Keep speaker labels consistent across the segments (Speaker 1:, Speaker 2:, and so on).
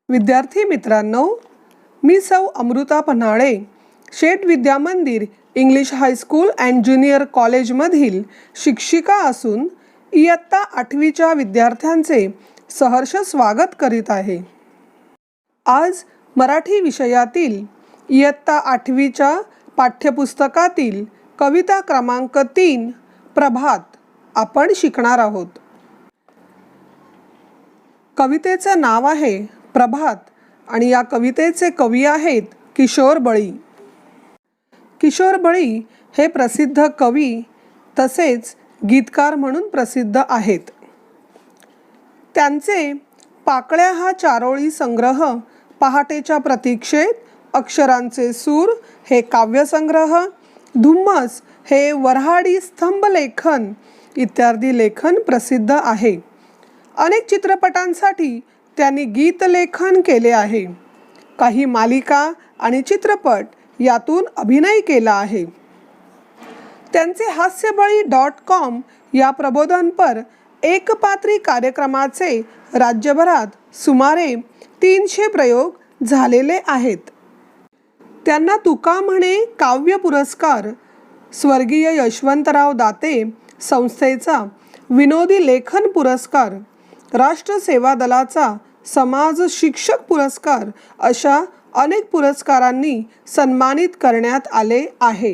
Speaker 1: विद्यार्थी मित्रांनो, मी सौ अमृता पन्हाळे, शेठ विद्या मंदिर इंग्लिश हायस्कूल अँड ज्युनियर कॉलेजमधील शिक्षिका असून इयत्ता 8वीच्या विद्यार्थ्यांचे सहर्ष स्वागत करीत आहे. आज मराठी विषयातील इयत्ता 8वीच्या पाठ्यपुस्तकातील कविता क्रमांक 3 प्रभात आपण शिकणार आहोत. कवितेचं नाव आहे प्रभात आणि या कवितेचे कवी आहेत किशोर बळी. किशोर बळी हे प्रसिद्ध कवी तसेच गीतकार म्हणून प्रसिद्ध आहेत. त्यांचे पाकळ्या हा चारोळी संग्रह, पहाटेच्या प्रतीक्षेत, अक्षरांचे सूर हे काव्यसंग्रह, धुम्मस हे वऱ्हाडी स्तंभलेखन इत्यादी लेखन प्रसिद्ध आहे. अनेक चित्रपटांसाठी त्यांनी गीतलेखन केले आहे. काही मालिका आणि चित्रपट यातून अभिनय केला आहे. त्यांचे हास्यबळी.com या प्रबोधनपर एकपात्री कार्यक्रमाचे राज्यभरात सुमारे 300 प्रयोग झालेले आहेत. त्यांना तुका म्हणे काव्य पुरस्कार, स्वर्गीय यशवंतराव दाते संस्थेचा विनोदी लेखन पुरस्कार, राष्ट्र सेवा दलाचा समाज शिक्षक पुरस्कार अशा अनेक पुरस्कारांनी सन्मानित करण्यात आले आहे.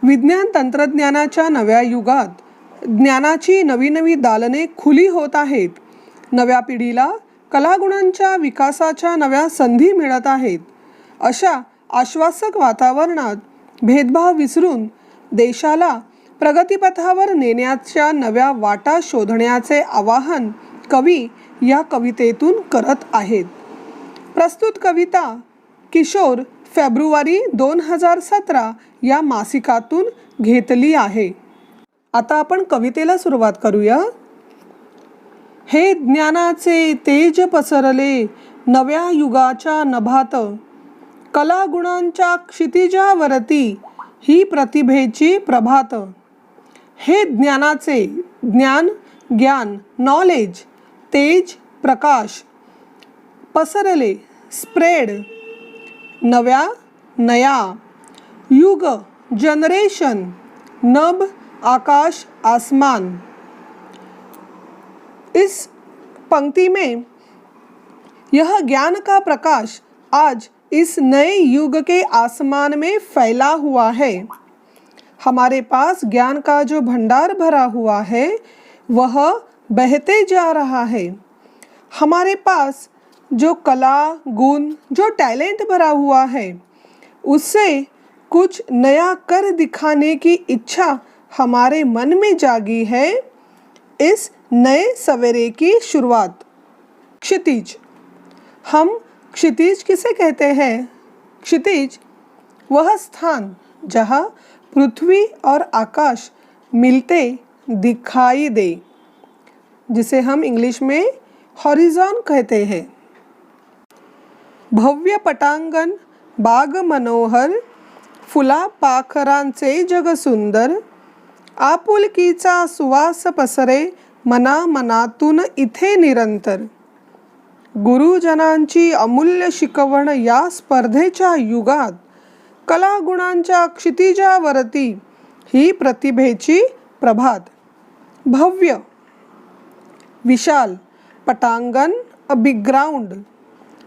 Speaker 1: विज्ञान तंत्रज्ञानाच्या नव्या युगात ज्ञानाची नवी दालने खुली होत आहेत. नव्या पिढीला कलागुणांच्या विकासाच्या नव्या संधी मिळत आहेत. अशा आश्वासक वातावरणात भेदभाव विसरून देशाला प्रगतीपथावर नेण्याच्या नव्या वाटा शोधण्याचे आवाहन कवी या कवितेतून करत आहेत. प्रस्तुत कविता किशोर फेब्रुवारी 2017 या मासिकातून घेतली आहे. आता आपण कवितेला सुरुवात करूया. हे ज्ञानाचे तेज पसरले नव्या युगाच्या नभात, कलागुणांच्या क्षितिजावरती ही प्रतिभेची प्रभात. हे ज्ञानाचे ज्ञान, ज्ञान, नॉलेज, तेज, प्रकाश, पसरले, स्प्रेड, नव्या, नया, युग, जनरेशन, नभ, आकाश, आसमान. इस पंक्ति में यह ज्ञान का प्रकाश आज इस नए युग के आसमान में फैला हुआ है. हमारे पास ज्ञान का जो भंडार भरा हुआ है वह बहते जा रहा है. हमारे पास जो कला, गुण, जो टैलेंट भरा हुआ है उससे कुछ नया कर दिखाने की इच्छा हमारे मन में जागी है. इस नए सवेरे की शुरुआत. क्षितिज. हम क्षितिज किसे कहते हैं? क्षितिज वह स्थान जहाँ पृथ्वी और आकाश मिलते दिखाई दे, जिसे हम इंग्लिश में हॉरिजॉन कहते हैं. भव्य पटांगण, बाग मनोहर, फुला पाखरांचे जग सुंदर, आपुलकीचा सुवास पसरे मना मनातून इथे निरंतर. गुरुजनांची अमूल्य शिकवण या स्पर्धेच्या युगात, कलागुणांच्या क्षितिजावरती ही प्रतिभेची प्रभात. भव्य, विशाल, पटांगण, अ बिग ग्राउंड,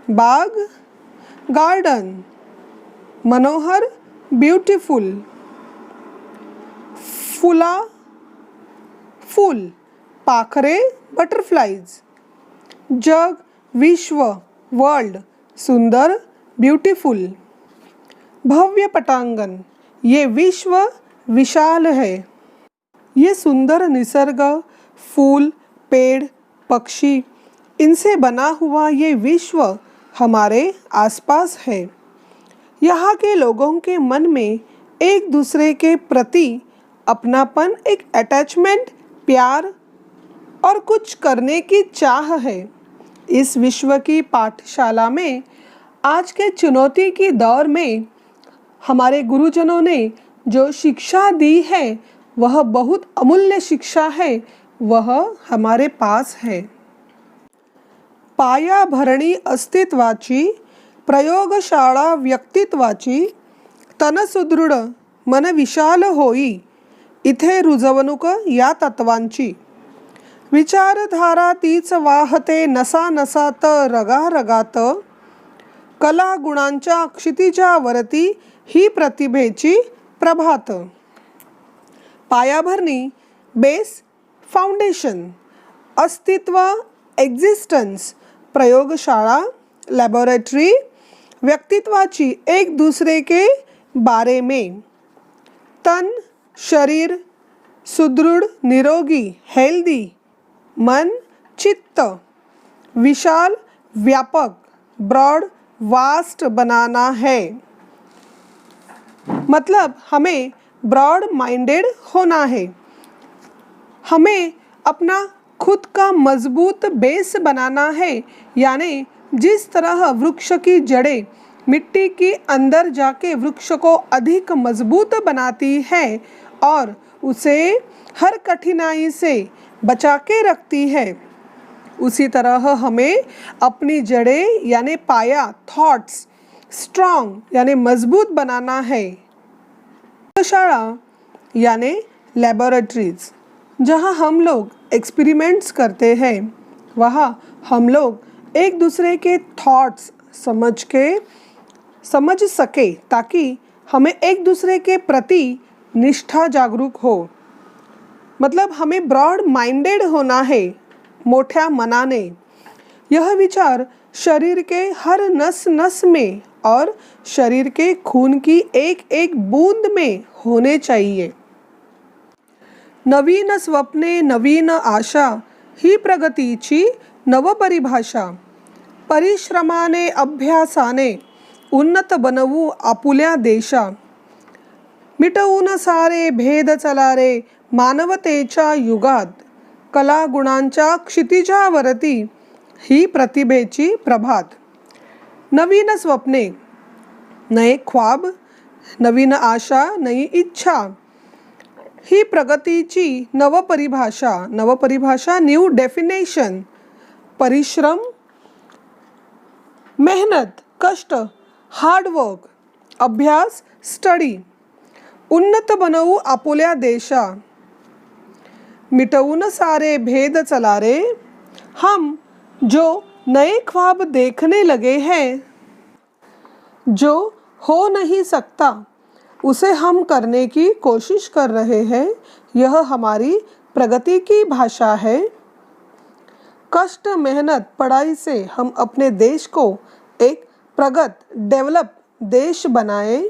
Speaker 1: बाग, गार्डन, मनोहर, ब्यूटीफुल, फुला, फूल, पाखरे, बटरफ्लाईज, जग, विश्व, वर्ल्ड, सुंदर, ब्यूटीफुल. भव्य पटांगण, ये विश्व विशाल है. ये सुंदर निसर्ग, फूल, पेड़, पक्षी, इनसे बना हुआ ये विश्व हमारे आसपास है. यहाँ के लोगों के मन में एक दूसरे के प्रति अपनापन, एक अटैचमेंट, प्यार और कुछ करने की चाह है. इस विश्व की पाठशाला में आज के चुनौती की दौर में हमारे गुरुजनों ने जो शिक्षा दी है वह बहुत अमूल्य शिक्षा है, वह हमारे पास है. पायाभरणी अस्तित्वाची, प्रयोगशाळा व्यक्तित्वाची, तन सुदृढ मन विशाल होई, इथे रुजवणूक या तत्वांची. विचारधारा तीच वाहते नसा नसात रगारगात, कला गुणांच्या क्षितिजावरती ही प्रतिभेची प्रभात. पायाभरणी बेस फाउंडेशन, अस्तित्व एक्झिस्टन्स, प्रयोगशाळा लैबोरेटरी, व्यक्तित्वाची एक दूसरे के बारे में, तन शरीर सुदृढ़ निरोगी हेल्दी, मन चित्त विशाल व्यापक ब्रॉड वास्ट बनाना है. मतलब हमें ब्रॉड माइंडेड होना है. हमें अपना खुद का मजबूत बेस बनाना है. यानी जिस तरह वृक्ष की जड़ें मिट्टी के अंदर जाके वृक्ष को अधिक मजबूत बनाती है और उसे हर कठिनाई से बचा के रखती है, उसी तरह हमें अपनी जड़ें यानी पाया थॉट्स स्ट्रॉन्ग यानी मजबूत बनाना है. शाला यानी लैबोरेटरीज, जहाँ हम लोग एक्सपेरिमेंट्स करते हैं, वहाँ हम लोग एक दूसरे के थॉट्स समझ सके ताकि हमें एक दूसरे के प्रति निष्ठा जागरूक हो. मतलब हमें ब्रॉड माइंडेड होना है, मोठ्या मनाने. यह विचार शरीर के हर नस नस में और शरीर के खून की एक एक बूंद में होने चाहिए. नवीन स्वप्ने नवीन आशा ही प्रगतीची नवपरिभाषा. परिश्रमाने अभ्यासाने उन्नत बनवू आपुल्या देशा. मिटवून सारे भेद चला रे मानवतेच्या युगात. कला गुणांच्या क्षितिजावरती ही प्रतिभेची प्रभात. नवीन स्वप्ने नए ख्वाब, नवीन आशा नई इच्छा ही प्रगतीची नवपरिभाषा. नवपरिभाषा न्यू डेफिनेशन. परिश्रम मेहनत कष्ट हार्डवर्क, अभ्यास स्टडी. उन्नत बनवू आपुल्या देशा. मिटवून सारे भेद चला रे. हम जो नए ख्वाब देखने लगे हैं, जो हो नहीं सकता उसे हम करने की कोशिश कर रहे हैं, यह हमारी प्रगति की भाषा है. कष्ट मेहनत पढ़ाई से हम अपने देश को एक प्रगत डेवलप देश बनाएं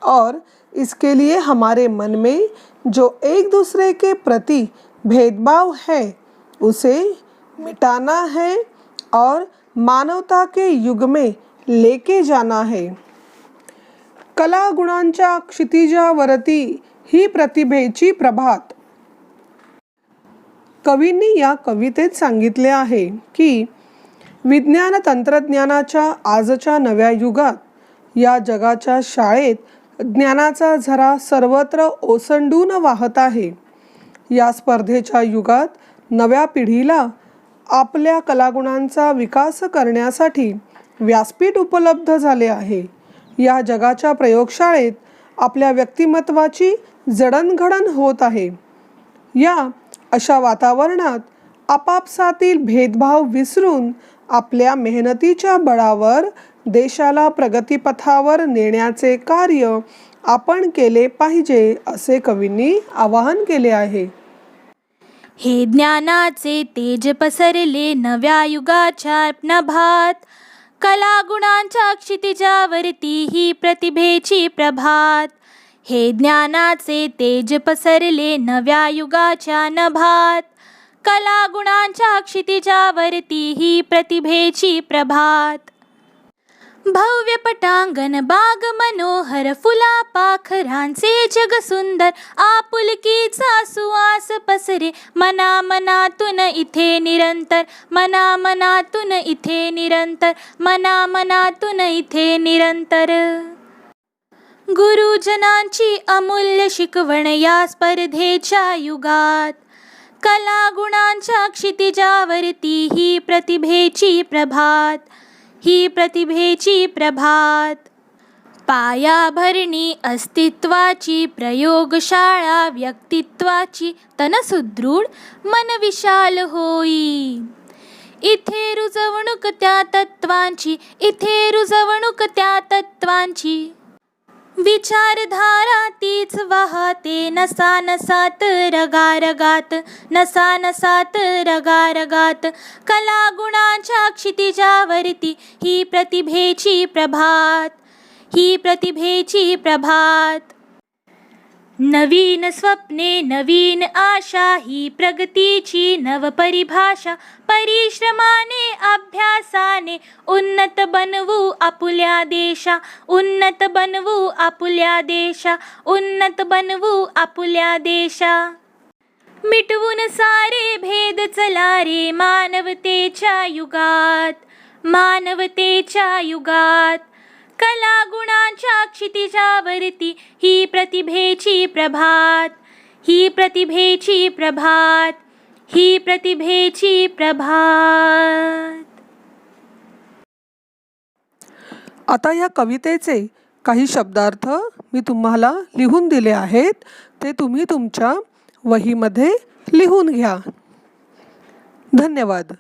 Speaker 1: और इसके लिए हमारे मन में जो एक दूसरे के प्रति भेदभाव है उसे मिटाना है और मानवता के युग में लेके जाना है. कला गुणांच्या क्षितिजावरती ही प्रतिभेची प्रभात. कवींनी या कवितेत सांगितले आहे की विज्ञान तंत्रज्ञानाच्या आजच्या नव्या युगात या जगाच्या शाळेत ज्ञानाचा झरा सर्वत्र ओसंडून वाहत आहे. या स्पर्धेच्या युगात नव्या पिढीला आपल्या कलागुणांचा विकास करण्यासाठी व्यासपीठ उपलब्ध झाले आहे. या जगाच्या प्रयोगशाळेत आपल्या व्यक्तिमत्वाची जडणघडण होत आहे. या अशा वातावरणात आपापसातील भेदभाव विसरून आपल्या मेहनतीच्या बळावर देशाला प्रगतीपथावर नेण्याचे कार्य आपण केले पाहिजे असे कवींनी आवाहन केले आहे.
Speaker 2: हे ज्ञानाचे तेज पसरले नव्या युगाच्या नभात. कला गुणांच्या क्षितिजावरती ही प्रतिभेची प्रभात. हे ज्ञानाचे तेज पसरले नव्या युगाच्या नभात. कला गुणांच्या क्षितिजावरती ही प्रतिभेची प्रभात. भव्य पटांगण बाग मनोहर फुला पाखरांचे जग सुंदर. आपुलकीचा सुवास पसरे मना मनातून इथे निरंतर. मना मनातून इथे निरंतर. मना मनातून इथे निरंतर. गुरुजनांची अमूल्य शिकवण या स्पर्धेच्या युगात. कला गुणांच्या क्षितिजावरती ही प्रतिभेची प्रभात, ही प्रतिभेची प्रभात. पायाभरणी अस्तित्वाची प्रयोगशाळा व्यक्तित्वाची, तन सुदृढ मन विशाल होई. इथे रुजवणूक त्या तत्वांची, इथे रुजवणूक त्या तत्वांची. विचारधारा तीच वाहते नसा नसात रगारगात, नसा नसात रगारगात. कला गुणांच्या क्षितिजावरती ही प्रतिभेची प्रभात, ही प्रतिभेची प्रभात. नवीन स्वप्ने नवीन आशा ही प्रगतीची नवपरिभाषा. परिश्रमाने अभ्यासाने उन्नत बनवू आपुल्या देशा, उन्नत बनवू आपुल्या देशा, उन्नत बनवू आपुल्या देशा. मिटवून सारे भेद चला रे मानवतेच्या युगात, मानवतेच्या युगात. कला गुणांच्या क्षितिजावरती ही प्रतिभेची प्रभात, ही प्रतिभेची प्रभात, ही प्रतिभेची प्रभात.
Speaker 1: आता या कवितेचे काही शब्दार्थ मी तुम्हाला लिहून दिले आहेत, ते तुम्ही तुमच्या वहीमध्ये लिहून घ्या. धन्यवाद.